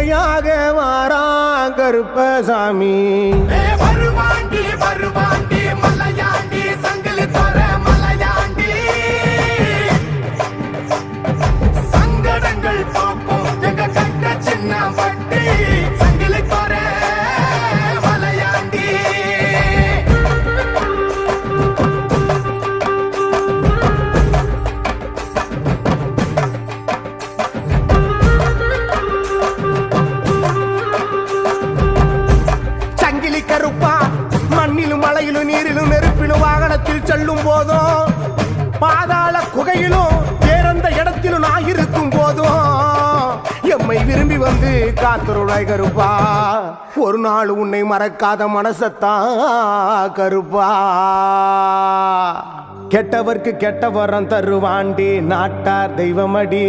துணையாக வாரான் கருப்பசாமி. வருவாண்டி வருவாண்டி மலையாண்டி சங்கிலி தோற மலையாண்டி சங்கடங்கள் போக்கும் எங்க கட்ட சின்ன பட்டி சங்கிலி தோற மலையாண்டி. சங்கிலி கருப்பா மண்ணிலும் மலையிலும் நீரிலும் நெருப்பிலும் வாகனத்தில் செல்லும் போதும் பாதாள குகையிலும் வேறெந்த இடத்திலும் நான் இருக்கும் போதும் எம்மை விரும்பி வந்து காத்தருளாய் கருப்பா. ஒரு நாள் உன்னை மறக்காத மனசத்தான் கருப்பா. கெட்டவர்க்கு கெட்ட வரம் தருவாண்டி நாட்டார் தெய்வமடி.